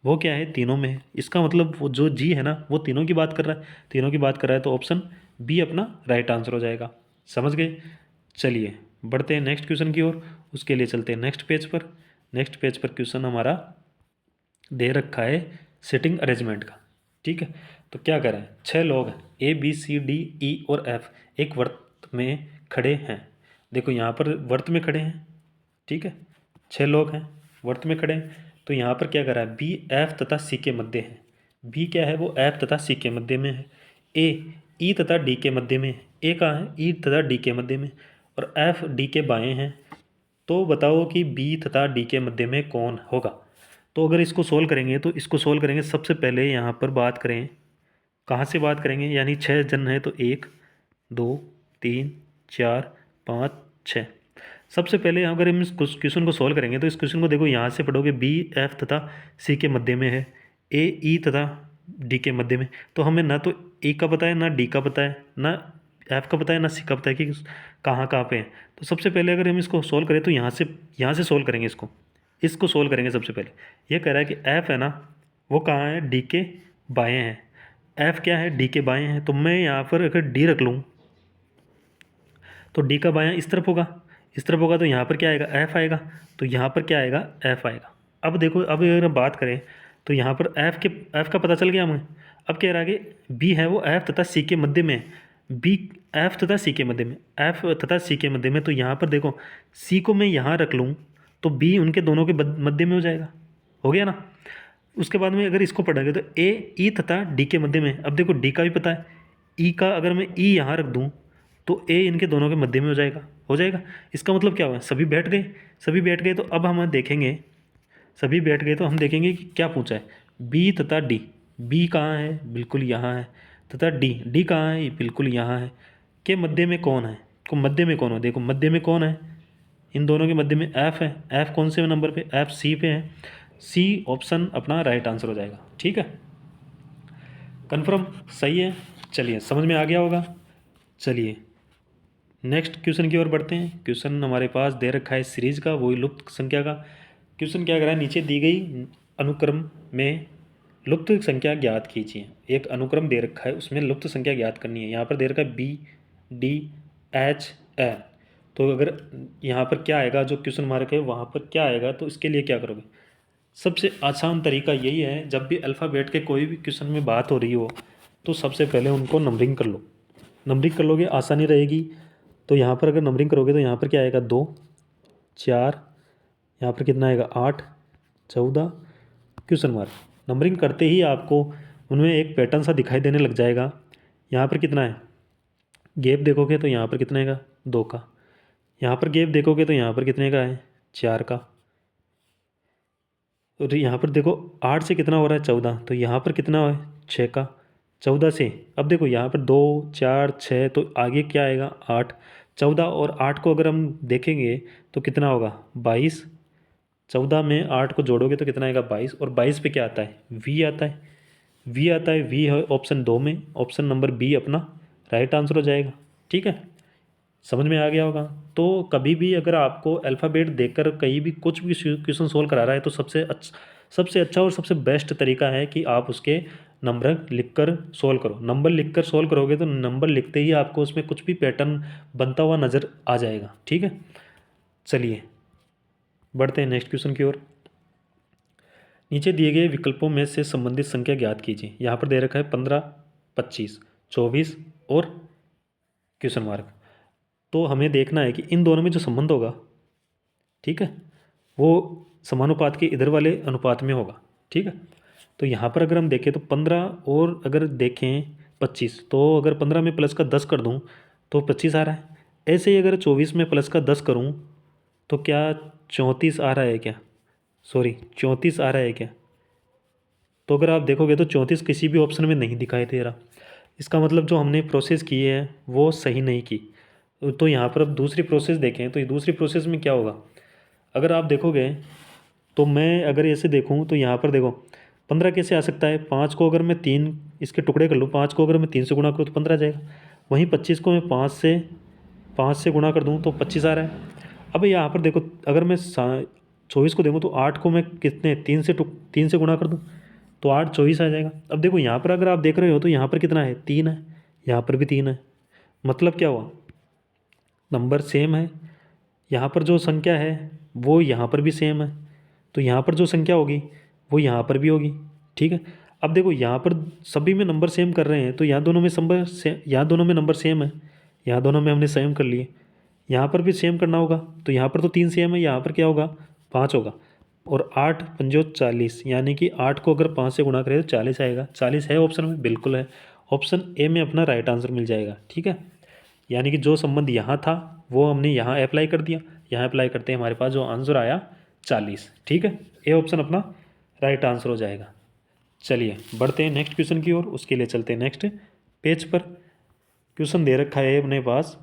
वो क्या है, तीनों में है। इसका मतलब वो जो जी है ना वो तीनों की बात कर रहा है, तीनों की बात कर रहा है, तो ऑप्शन बी अपना राइट आंसर हो जाएगा। समझ गए। चलिए बढ़ते हैं नेक्स्ट क्वेश्चन की ओर। उसके लिए चलते हैं नेक्स्ट पेज पर। नेक्स्ट पेज पर क्वेश्चन हमारा दे रखा है सिटिंग अरेंजमेंट का। ठीक है, तो क्या करें, 6 लोग हैं, A B C D E और F एक वर्त में खड़े हैं। देखो यहाँ पर वर्त में खड़े हैं, ठीक है, 6 लोग हैं वर्त में खड़े हैं। तो यहाँ पर क्या करा है, बी एफ तथा सी के मध्य है। बी क्या है, वो एफ तथा सी के मध्य में है। ए ई तथा डी के मध्य में है। ए कहाँ है, ई तथा डी के मध्य में, और एफ डी के बाएं हैं। तो बताओ कि बी तथा डी के मध्य में कौन होगा। तो अगर इसको सोल्व करेंगे तो इसको सोल्व करेंगे, सबसे पहले यहाँ पर बात करें, कहाँ से बात करेंगे, यानी 6 जन है तो 1 2 3 4 5 6। सबसे पहले अगर हम इस क्वेश्चन को सोल्व करेंगे तो इस क्वेश्चन को देखो, यहाँ से पढ़ोगे बी एफ तथा सी के मध्य में है, ए ई तथा डी के मध्य में। तो हमें ना तो ए का पता है, ना डी का पता है, ना एफ का पता है, ना सी का पता है कि कहाँ कहाँ पे है। तो सबसे पहले अगर हम इसको सोल्व करें तो यहाँ से सोल्व करेंगे, इसको सोल्व करेंगे। सबसे पहले ये कह रहा है कि एफ है ना, वो कहाँ है, डी के बाएँ हैं। एफ क्या है, डी के बाएँ हैं। तो मैं यहाँ पर अगर डी रख लूँ तो डी का बायां इस तरफ होगा, इस तरफ होगा, तो यहाँ पर क्या आएगा, एफ आएगा। तो यहाँ पर क्या आएगा, एफ आएगा। अब देखो, अब अगर हम बात करें तो यहाँ पर एफ का पता चल गया हमें। अब कह रहा है कि बी है वो एफ तथा सी के मध्य में, बी एफ तथा सी के मध्य में, एफ तथा सी के मध्य में। तो यहाँ पर देखो, सी को मैं यहाँ रख लूँ तो बी उनके दोनों के मध्य में हो जाएगा, हो गया ना। उसके बाद में अगर इसको पढ़ेंगे तो ए ई तथा डी के मध्य में। अब देखो डी का भी पता है, ई का अगर मैं ई यहाँ रख दूँ तो ए इनके दोनों के मध्य में हो जाएगा, हो जाएगा। इसका मतलब क्या हुआ, सभी बैठ गए, सभी बैठ गए। तो अब हम देखेंगे, सभी बैठ गए तो हम देखेंगे कि क्या पूछा है, बी तथा डी। बी कहाँ है, बिल्कुल यहाँ है, तथा डी कहाँ है, बिल्कुल यहाँ है। के मध्य में कौन है, को मध्य में कौन है, देखो मध्य में कौन है, इन दोनों के मध्य में एफ है। एफ कौन से नंबर पे, एफ सी पे है। सी ऑप्शन अपना राइट आंसर हो जाएगा। ठीक है, कन्फर्म, सही है। चलिए समझ में आ गया होगा। चलिए नेक्स्ट क्वेश्चन की ओर बढ़ते हैं। क्वेश्चन हमारे पास दे रखा है सीरीज का, वही लुप्त संख्या का। क्वेश्चन क्या करा है, नीचे दी गई अनुक्रम में लुप्त संख्या ज्ञात कीजिए। एक अनुक्रम दे रखा है, उसमें लुप्त संख्या ज्ञात करनी है। यहाँ पर दे रखा है बी डी एच एन। तो अगर यहाँ पर क्या आएगा, जो क्वेश्चन मार्क है वहाँ पर क्या आएगा, तो इसके लिए क्या करोगे। सबसे आसान तरीका यही है, जब भी अल्फ़ाबेट के कोई भी क्वेश्चन में बात हो रही हो तो सबसे पहले उनको नंबरिंग कर लो। नंबरिंग कर लोगे आसानी रहेगी। तो यहाँ पर अगर नंबरिंग करोगे तो यहाँ पर क्या आएगा, 2 4, यहाँ पर कितना आएगा, 8 14 क्वेश्चन मार्क। नंबरिंग करते ही आपको उनमें एक पैटर्न सा दिखाई देने लग जाएगा। यहाँ पर कितना है, गैप देखोगे तो यहाँ पर कितने का, 2 का। यहाँ पर गैप देखोगे तो यहाँ पर कितने का है, 4 का। और यहाँ पर देखो 8 से कितना हो रहा है, 14। तो यहाँ पर कितना है, 6 का। 14 से अब देखो यहाँ पर 2 4 6, तो आगे क्या आएगा, 8। 14 और 8 को अगर हम देखेंगे तो कितना होगा, 22। 14 में 8 को जोड़ोगे तो कितना आएगा, 22। और 22 पे क्या आता है, वी आता है, वी आता है। वी है ऑप्शन 2 में, ऑप्शन नंबर बी अपना राइट आंसर हो जाएगा। ठीक है, समझ में आ गया होगा। तो कभी भी अगर आपको अल्फ़ाबेट देखकर कहीं भी कुछ भी क्वेश्चन सोल्व करा रहा है तो सबसे अच्छा और सबसे बेस्ट तरीका है कि आप उसके नंबर लिखकर सोल्व करो। नंबर लिखकर सोल्व करोगे तो नंबर लिखते ही आपको उसमें कुछ भी पैटर्न बनता हुआ नज़र आ जाएगा। ठीक है, चलिए बढ़ते हैं नेक्स्ट क्वेश्चन की ओर। नीचे दिए गए विकल्पों में से संबंधित संख्या ज्ञात कीजिए। यहाँ पर दे रखा है 15 25 24 और क्वेश्चन मार्क। तो हमें देखना है कि इन दोनों में जो संबंध होगा, ठीक है, वो समानुपात के इधर वाले अनुपात में होगा। ठीक है, तो यहाँ पर अगर हम देखें तो 15 और अगर देखें 25, तो अगर 15 में प्लस का 10 कर दूँ तो 25 आ रहा है। ऐसे ही अगर 24 में प्लस का 10 करूँ तो क्या 34 आ रहा है क्या, सॉरी 34 आ रहा है क्या। तो अगर आप देखोगे तो 34 किसी भी ऑप्शन में नहीं दिखाई दे रहा। इसका मतलब जो हमने प्रोसेस की है वो सही नहीं की। तो यहाँ पर अब दूसरी प्रोसेस देखें तो ये दूसरी प्रोसेस में क्या होगा, अगर आप देखोगे तो मैं अगर ऐसे देखूँ तो यहाँ पर देखो 15 कैसे आ सकता है, 5 को अगर मैं 3 इसके टुकड़े कर लूँ, 5 को अगर मैं 3 से गुणा करूँ तो 15 आ जाएगा। वहीं 25 को मैं 5 से गुणा कर दूँ तो 25 आ रहा है। अब यहाँ पर देखो, अगर मैं 24 को देखूँ तो 8 को मैं कितने 3 से गुणा कर दूँ तो 8 24 आ जाएगा। अब देखो यहाँ पर अगर आप देख रहे हो तो यहाँ पर कितना है 3 है, यहाँ पर भी 3 है। मतलब क्या हुआ, नंबर सेम है। यहाँ पर जो संख्या है वो यहाँ पर भी सेम है, तो यहाँ पर जो संख्या होगी वो यहाँ पर भी होगी। ठीक है, अब देखो यहाँ पर सभी में नंबर सेम कर रहे हैं तो यहाँ दोनों में यहाँ दोनों में नंबर सेम है, यहाँ दोनों में हमने सेम कर लिए। यहाँ पर भी सेम करना होगा तो यहाँ पर तो 3 सेम है, यहाँ पर क्या होगा 5 होगा। और 8 पंजो 40, यानी कि 8 को अगर 5 से गुणा करें तो 40 आएगा। 40 है ऑप्शन में, बिल्कुल है। ऑप्शन ए में अपना राइट आंसर मिल जाएगा। ठीक है, यानी कि जो संबंध यहाँ था वो हमने यहाँ अप्लाई कर दिया, यहाँ अप्लाई करते हैं हमारे पास जो आंसर आया 40। ठीक है, ए ऑप्शन अपना राइट आंसर हो जाएगा। चलिए बढ़ते हैं नेक्स्ट क्वेश्चन की ओर, उसके लिए चलते हैं नेक्स्ट पेज पर। क्वेश्चन दे रखा है अपने पास,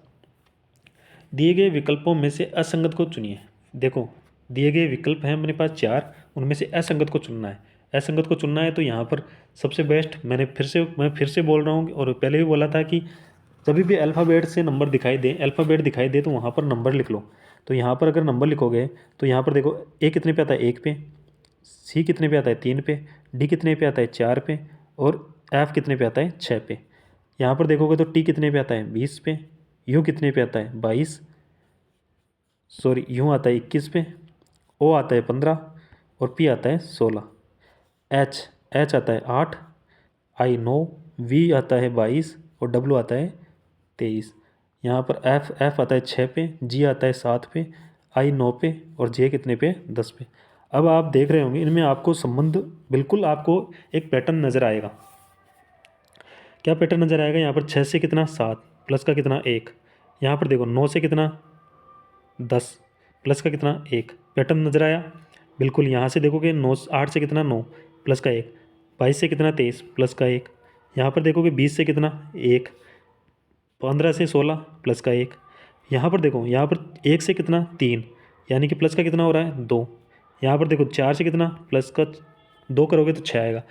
दिए गए विकल्पों में से असंगत को चुनिए। देखो दिए गए विकल्प हैं अपने पास 4, उनमें से असंगत को चुनना है। असंगत को चुनना है तो यहाँ पर सबसे बेस्ट मैं फिर से बोल रहा हूँ और पहले भी बोला था कि जब भी अल्फ़ाबेट से नंबर दिखाई दे, अल्फ़ाबेट दिखाई दे तो वहाँ पर नंबर लिख लो। तो यहाँ पर अगर नंबर लिखोगे तो यहाँ पर देखो ए कितने पे आता है 1 पे, सी कितने पे आता है 3 पे, डी कितने पे आता है 4 पे, और एफ कितने पे आता है 6 पे। यहाँ पर देखोगे तो टी कितने पे आता है 20 पे, यू कितने पे आता है 22, सॉरी यू आता है 21 पे, ओ आता है 15 और पी आता है 16, एच आता है 8, आई 9, वी आता है 22 और डब्ल्यू आता है 23। यहाँ पर एफ आता है 6 पे, जी आता है 7 पे, आई 9 पे और जे कितने पे 10 पे। अब आप देख रहे होंगे इनमें आपको संबंध बिल्कुल आपको एक पैटर्न नज़र आएगा। क्या पैटर्न नज़र आएगा, यहाँ पर 6 से कितना 7 प्लस का कितना 1, यहाँ पर देखो 9 से कितना 10 प्लस का कितना 1, पैटर्न नज़र आया बिल्कुल। यहाँ से देखोगे 8 से कितना 9 प्लस का 1, 22 से कितना 23 प्लस का 1, यहाँ पर देखोगे 20 से कितना 1, 15 से 16 प्लस का 1, यहाँ पर देखो यहाँ पर 1 से कितना 3 यानी कि प्लस का कितना हो रहा है 2, यहाँ पर देखो 4 से कितना प्लस का 2 करोगे तो 6 आएगा।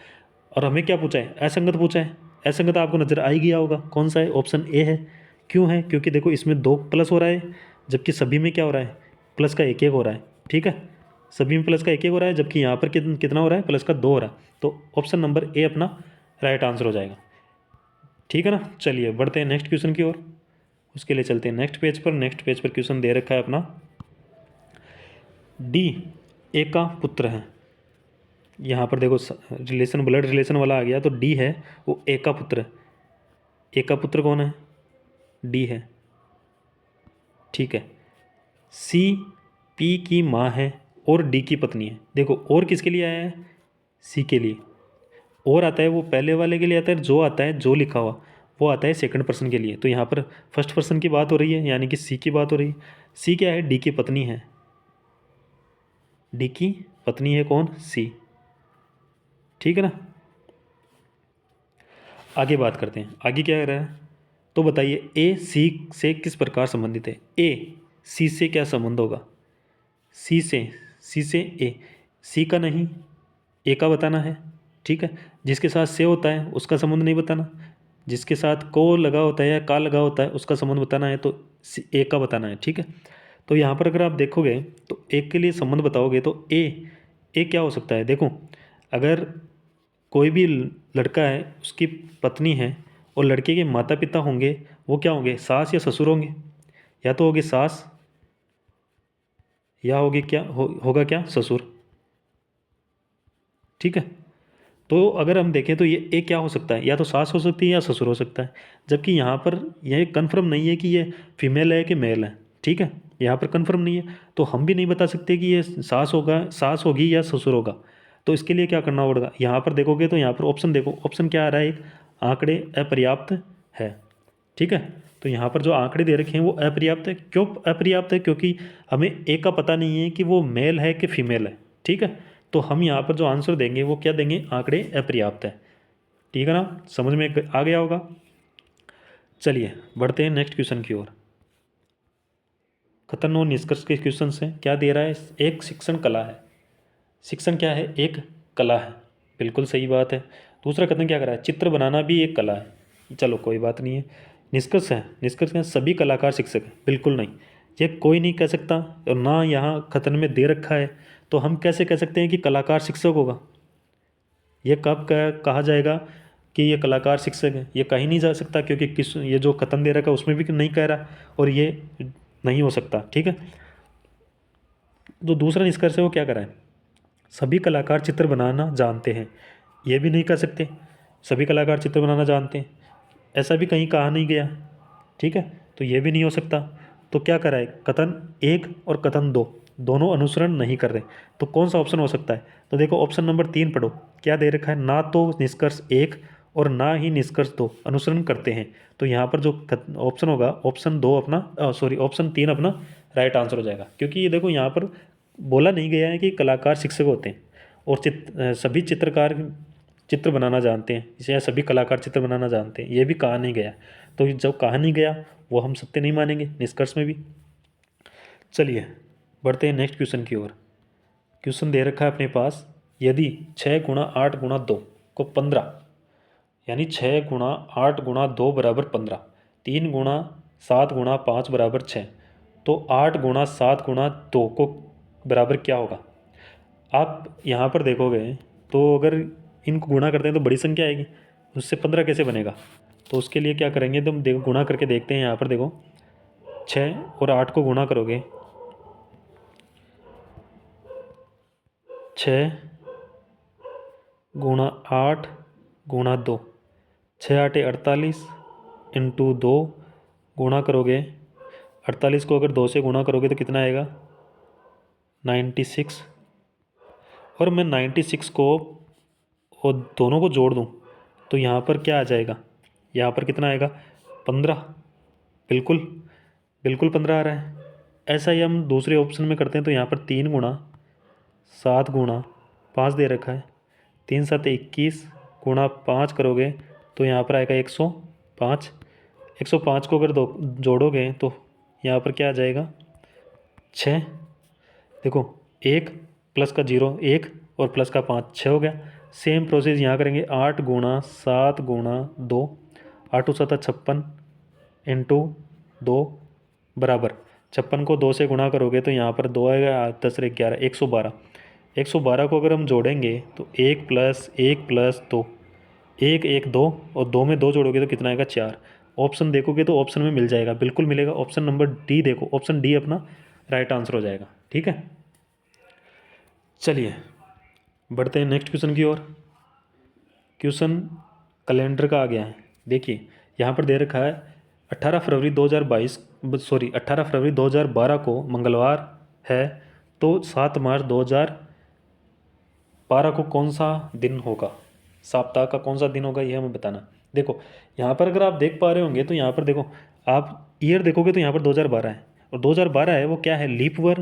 और हमें क्या पूछा है, असंगत पूछा है। असंगत आपको नज़र आ ही गया होगा कौन सा है, ऑप्शन ए है। क्यों है, क्योंकि देखो इसमें 2 प्लस हो रहा है जबकि सभी में क्या हो रहा है प्लस का 1 1 हो रहा है। ठीक है, सभी में प्लस का 1 1 हो रहा है जबकि यहाँ पर कितना हो रहा है प्लस का 2 हो रहा है। तो ऑप्शन नंबर ए अपना राइट आंसर हो जाएगा। ठीक है ना, चलिए बढ़ते हैं नेक्स्ट क्वेश्चन की ओर, उसके लिए चलते हैं नेक्स्ट पेज पर। नेक्स्ट पेज पर क्वेश्चन दे रखा है अपना, डी ए का पुत्र है। यहाँ पर देखो रिलेशन ब्लड रिलेशन वाला आ गया तो डी है वो ए का पुत्र है। ए का पुत्र कौन है, डी है। ठीक है, सी पी की माँ है और डी की पत्नी है। देखो और किसके लिए आया है, सी के लिए। और आता है वो पहले वाले के लिए आता है, जो आता है जो लिखा हुआ वो आता है सेकंड पर्सन के लिए। तो यहाँ पर फर्स्ट पर्सन की बात हो रही है यानी कि सी की बात हो रही है। सी क्या है, डी की पत्नी है। डी की पत्नी है कौन, सी। ठीक है ना, आगे बात करते हैं। आगे क्या कर रहा है तो बताइए, ए सी से किस प्रकार संबंधित है। ए सी से क्या संबंध होगा, सी से ए, सी का नहीं ए का बताना है। ठीक है, जिसके साथ से होता है उसका संबंध नहीं बताना, जिसके साथ को लगा होता है या का लगा होता है उसका संबंध बताना है तो ए का बताना है। ठीक है, तो यहाँ पर अगर आप देखोगे तो एक के लिए संबंध बताओगे तो ए क्या हो सकता है। देखो अगर कोई भी लड़का है उसकी पत्नी है और लड़के के माता पिता होंगे, वो क्या होंगे, सास या ससुर होंगे। या तो होगी सास या होगी क्या होगा क्या, ससुर। ठीक है, तो अगर हम देखें तो ये ए क्या हो सकता है, या तो सास हो सकती है या ससुर हो सकता है। जबकि यहाँ पर यह कंफर्म नहीं है कि ये फीमेल है कि मेल है। ठीक है, यहाँ पर कंफर्म नहीं है तो हम भी नहीं बता सकते कि ये सास होगी या ससुर होगा। तो इसके लिए क्या करना होगा, यहाँ पर देखोगे तो यहाँ पर ऑप्शन देखो, ऑप्शन क्या आ रहा है, एक आंकड़े अपर्याप्त है। ठीक है, तो यहाँ पर जो आंकड़े दे रखे हैं वो अपर्याप्त है। क्यों अपर्याप्त है, क्योंकि हमें ए का पता नहीं है कि वो मेल है कि फीमेल है। ठीक है, तो हम यहाँ पर जो आंसर देंगे वो क्या देंगे, आंकड़े अपर्याप्त है। ठीक है ना, समझ में आ गया होगा। चलिए बढ़ते हैं नेक्स्ट क्वेश्चन की ओर। कथन और निष्कर्ष के क्वेश्चन से क्या दे रहा है, एक शिक्षण कला है। शिक्षण क्या है, एक कला है, बिल्कुल सही बात है। दूसरा कथन क्या कर रहा है, चित्र बनाना भी एक कला है। चलो कोई बात नहीं है। निष्कर्ष है, निष्कर्ष है सभी कलाकार शिक्षक हैं, बिल्कुल नहीं। ये कोई नहीं कह सकता, और ना यहाँ कथन में दे रखा है, तो हम कैसे कह सकते हैं कि कलाकार शिक्षक होगा? ये कब कहा जाएगा कि ये कलाकार शिक्षक है? ये कहीं नहीं जा सकता, क्योंकि किस ये जो कथन दे रखा है उसमें भी नहीं कह रहा, और ये नहीं हो सकता। ठीक है, तो दूसरा निष्कर्ष है वो क्या करा है, सभी कलाकार चित्र बनाना जानते हैं, ये भी नहीं कर सकते। सभी कलाकार चित्र बनाना जानते हैं, ऐसा भी कहीं कहा नहीं गया। ठीक है, तो ये भी नहीं हो सकता। तो क्या करा है, कथन एक और कथन दो दोनों अनुसरण नहीं कर रहे, तो कौन सा ऑप्शन हो सकता है? तो देखो ऑप्शन नंबर 3 पढ़ो, क्या दे रखा है, ना तो निष्कर्ष एक और ना ही निष्कर्ष दो अनुसरण करते हैं। तो यहाँ पर जो ऑप्शन होगा, ऑप्शन दो अपना सॉरी ऑप्शन 3 अपना राइट आंसर हो जाएगा, क्योंकि ये देखो यहाँ पर बोला नहीं गया है कि कलाकार शिक्षक होते हैं और सभी चित्रकार चित्र बनाना जानते हैं, इसे सभी कलाकार चित्र बनाना जानते हैं, ये भी कहा नहीं गया। तो जब कहा नहीं गया वो हम सत्य नहीं मानेंगे निष्कर्ष में भी। चलिए बढ़ते हैं नेक्स्ट क्वेश्चन की ओर। क्वेश्चन दे रखा है अपने पास, यदि 6 × 8 × 2 को 15, यानी 6 × 8 × 2 बराबर 15, 3 × 7 × 5 बराबर 6, तो 8 × 7 × 2 को बराबर क्या होगा? आप यहाँ पर देखोगे तो अगर इनको गुणा करते हैं तो बड़ी संख्या आएगी, उससे 15 कैसे बनेगा? तो उसके लिए क्या करेंगे, तो हम देखो गुणा करके देखते हैं। यहाँ पर देखो 6 और 8 को गुणा करोगे, 6 × 8 × 2, 6 8 48 इंटू 2 गुणा करोगे, 48 को अगर 2 से गुणा करोगे तो कितना आएगा, 96। और मैं 96 को और दोनों को जोड़ दूँ तो यहाँ पर क्या आ जाएगा, यहाँ पर कितना आएगा, 15। बिल्कुल बिल्कुल 15 आ रहा है। ऐसा ही हम दूसरे ऑप्शन में करते हैं, तो यहाँ पर 3 × 7 × 5 दे रखा है, 3 7 21 × 5 करोगे तो यहाँ पर आएगा 105। 105 को अगर दो जोड़ोगे तो यहाँ पर क्या आ जाएगा, 6। देखो 1 प्लस का 0 1 और प्लस का 5 6 हो गया। सेम प्रोसेस यहाँ करेंगे, 8 × 7 × 2, 8 7 56 इंटू 2 बराबर 56 को 2 से गुणा करोगे तो यहाँ पर 2 आएगा, 10 11 112। 112 को अगर हम जोड़ेंगे तो 1 + 2, 1 1 2 और 2 में 2 जोड़ोगे तो कितना आएगा, 4। ऑप्शन देखोगे तो ऑप्शन में मिल जाएगा, बिल्कुल मिलेगा। ऑप्शन नंबर डी देखो, ऑप्शन डी अपना राइट आंसर हो जाएगा। ठीक है, चलिए बढ़ते हैं नेक्स्ट क्वेश्चन की ओर। क्वेश्चन कैलेंडर का आ गया है। देखिए यहाँ पर दे रखा है 18 फरवरी 2012 को मंगलवार है, तो 7 मार्च 2012 को कौन सा दिन होगा, सप्ताह का कौन सा दिन होगा, यह हमें बताना। देखो यहाँ पर अगर आप देख पा रहे होंगे तो यहाँ पर देखो, आप ईयर देखोगे तो यहाँ पर 2012 है, और 2012 है वो क्या है, लीप वर्ष।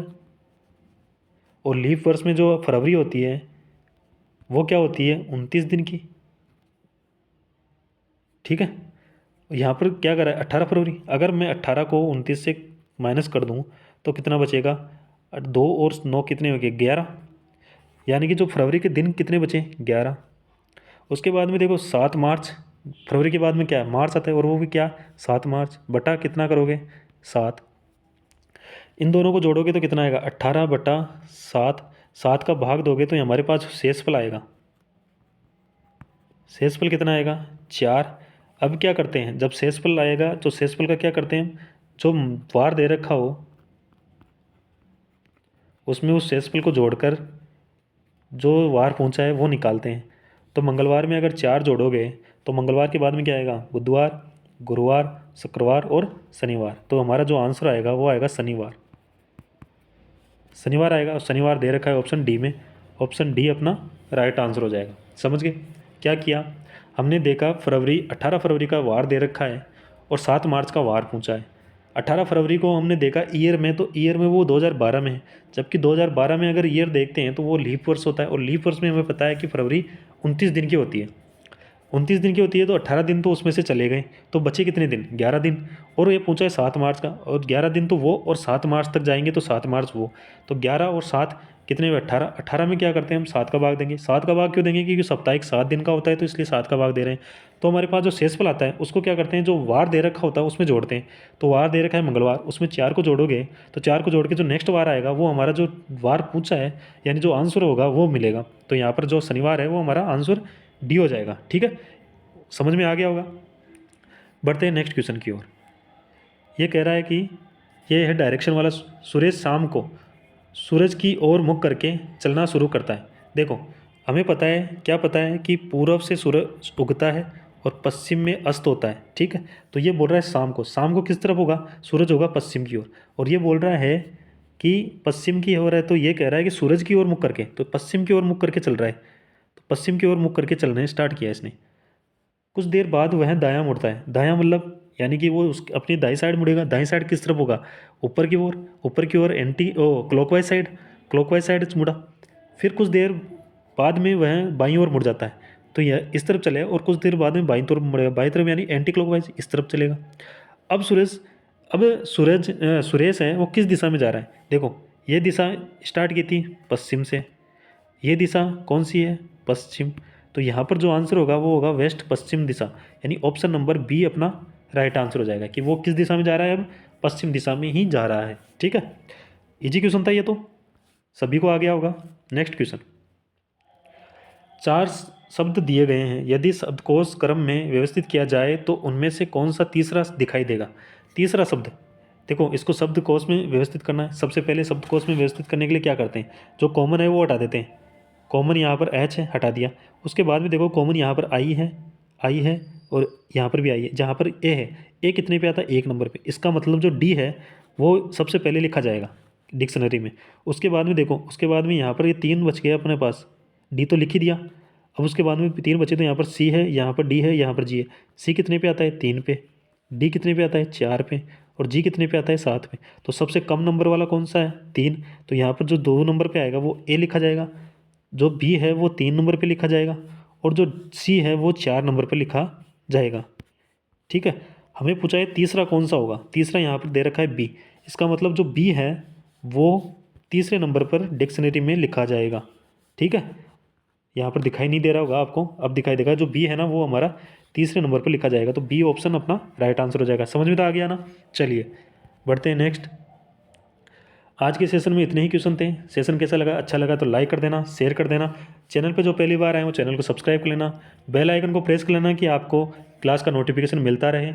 और लीप वर्ष में जो फरवरी होती है वो क्या होती है, 29 दिन की। ठीक है, यहाँ पर क्या करा है, 18 फरवरी। अगर मैं 18 को 29 से माइनस कर दूँ तो कितना बचेगा, 2 और 9 कितने हो गए, 11। यानी कि जो फरवरी के दिन कितने बचे, 11। उसके बाद में देखो 7 मार्च, फरवरी के बाद में क्या है, मार्च आता है, और वो भी क्या, 7 मार्च बटा कितना करोगे, 7। इन दोनों को जोड़ोगे तो कितना आएगा, 18/7। 7 का भाग दोगे तो हमारे पास शेषफल आएगा, शेषफल कितना आएगा, 4। अब क्या करते हैं, जब शेषफल आएगा तो शेषफल का क्या करते हैं, जो वार दे रखा हो उसमें उस शेषफल को जोड़कर जो वार पहुंचा है वो निकालते हैं। तो मंगलवार में अगर 4 जोड़ोगे तो मंगलवार के बाद में क्या आएगा, बुधवार, गुरुवार, शुक्रवार और शनिवार। तो हमारा जो आंसर आएगा वो आएगा शनिवार, शनिवार आएगा। और शनिवार दे रखा है ऑप्शन डी में, ऑप्शन डी अपना राइट आंसर हो जाएगा। समझ गए क्या किया, हमने देखा फरवरी 18 फरवरी का वार दे रखा है और 7 मार्च का वार पूछा है। 18 फरवरी को हमने देखा ईयर में, तो ईयर में वो 2012 में है, जबकि 2012 में अगर ईयर देखते हैं तो वो लीप वर्ष होता है, और लीप वर्ष में हमें पता है कि फरवरी 29 दिन की होती है। 29 दिन की होती है तो 18 दिन तो उसमें से चले गए, तो बचे कितने दिन, 11 दिन। और ये पूछा है 7 मार्च का, और 11 दिन तो वो और 7 मार्च तक जाएंगे तो 7 मार्च वो, तो 11 और 7 कितने हुए, 18। 18 में क्या करते हैं हम, 7 का भाग देंगे। 7 का भाग क्यों देंगे, क्योंकि साप्ताहिक 7 दिन का होता है तो इसलिए 7 का भाग दे रहे हैं। तो हमारे पास जो शेषफल आता है उसको क्या करते हैं, जो वार दे रखा होता है उसमें जोड़ते हैं। तो वार दे रखा है मंगलवार, उसमें 4 को जोड़ोगे तो 4 को जोड़ के जो नेक्स्ट वार आएगा वो हमारा जो वार पूछा है यानी जो आंसर होगा वो मिलेगा। तो यहाँ पर जो शनिवार है वो हमारा आंसर डी हो जाएगा। ठीक है, समझ में आ गया होगा। बढ़ते हैं नेक्स्ट क्वेश्चन की ओर। ये कह रहा है कि ये है डायरेक्शन वाला। सुरेश शाम को सूरज की ओर मुख करके चलना शुरू करता है। देखो हमें पता है, क्या पता है कि पूर्व से सूरज उगता है और पश्चिम में अस्त होता है। ठीक है, तो ये बोल रहा है शाम को। शाम को किस तरफ होगा, सूरज होगा पश्चिम की ओर। और ये बोल रहा है कि पश्चिम की ओर है, तो ये कह रहा है कि सूरज की ओर मुख करके, तो पश्चिम की ओर मुख करके चल रहा है। तो पश्चिम की ओर मुख करके चलने स्टार्ट किया इसने। कुछ देर बाद वह दायां मुड़ता है। दायां मतलब यानी कि वो उस अपनी दाई साइड मुड़ेगा। दाई साइड किस तरफ होगा, ऊपर की ओर। ऊपर की ओर anti clockwise side, clockwise side मुड़ा। फिर कुछ देर बाद में वह बाईं ओर मुड़ जाता है, तो यह इस तरफ चलेगा। और कुछ देर बाद में बाईं तरफ मुड़ेगा, बाईं तरफ यानी एंटी क्लॉकवाइज इस तरफ चलेगा। अब सुरेश है वो किस दिशा में जा रहा है। देखो ये दिशा स्टार्ट की थी पश्चिम से, ये दिशा कौन सी है, पश्चिम। तो यहाँ पर जो आंसर होगा वो होगा वेस्ट पश्चिम दिशा, यानी ऑप्शन नंबर बी अपना राइट आंसर हो जाएगा कि वो किस दिशा में जा रहा है, अब पश्चिम दिशा में ही जा रहा है। ठीक है, इजी क्वेश्चन था ये, तो सभी को आ गया होगा। Next question. 4 शब्द दिए गए हैं, यदि शब्दकोश क्रम में व्यवस्थित किया जाए तो उनमें से कौन सा तीसरा दिखाई देगा। तीसरा शब्द, देखो इसको शब्दकोश में व्यवस्थित करना है। सबसे पहले शब्दकोश में व्यवस्थित करने के लिए क्या करते हैं, जो कॉमन है वो हटा देते हैं। कॉमन यहाँ पर एच है, हटा दिया। उसके बाद में देखो कॉमन यहाँ पर आई है और यहाँ पर भी आई है। जहाँ पर ए है, ए कितने पे आता है, 1 नंबर पे। इसका मतलब जो डी है वो सबसे पहले लिखा जाएगा डिक्शनरी में। उसके बाद में देखो, उसके बाद में यहाँ पर ये 3 बच गए अपने पास, डी तो लिख ही दिया। अब उसके बाद में 3 बचे, तो यहाँ पर सी है, यहाँ पर डी है, यहाँ पर जी है। सी कितने पे आता है, 3 पे। डी कितने पे आता है, 4 पे। और जी कितने पे आता है, 7 पे। तो सबसे कम नंबर वाला कौन सा है, 3। तो यहाँ पर जो 2 नंबर पे आएगा वो ए लिखा जाएगा, जो बी है वो 3 नंबर पे लिखा जाएगा, और जो सी है वो 4 नंबर पे लिखा जाएगा। ठीक है, हमें पूछा है तीसरा कौन सा होगा। तीसरा यहाँ पर दे रखा है बी, इसका मतलब जो बी है वो तीसरे नंबर पर डिक्शनरी में लिखा जाएगा। ठीक है, यहाँ पर दिखाई नहीं दे रहा होगा आपको, अब दिखाई देगा। जो बी है ना वो हमारा तीसरे नंबर पर लिखा जाएगा, तो बी ऑप्शन अपना राइट आंसर हो जाएगा। समझ में तो आ गया ना। चलिए बढ़ते हैं नेक्स्ट। आज के सेशन में इतने ही क्वेश्चन थे। सेशन कैसा लगा, अच्छा लगा तो लाइक कर देना, शेयर कर देना। चैनल पे जो पहली बार आए वो चैनल को सब्सक्राइब कर लेना, बेल आइकन को प्रेस कर लेना कि आपको क्लास का नोटिफिकेशन मिलता रहे।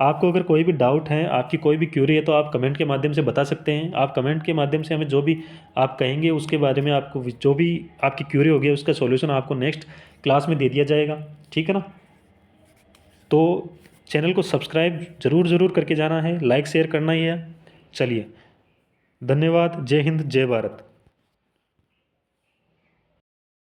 आपको अगर कोई भी डाउट है, आपकी कोई भी क्यूरी है, तो आप कमेंट के माध्यम से बता सकते हैं। आप कमेंट के माध्यम से हमें जो भी आप कहेंगे उसके बारे में, आपको जो भी आपकी क्यूरी होगी उसका सॉल्यूशन आपको नेक्स्ट क्लास में दे दिया जाएगा। ठीक है ना, तो चैनल को सब्सक्राइब ज़रूर करके जाना है, लाइक शेयर करना ही है। चलिए, धन्यवाद। जय हिंद, जय भारत।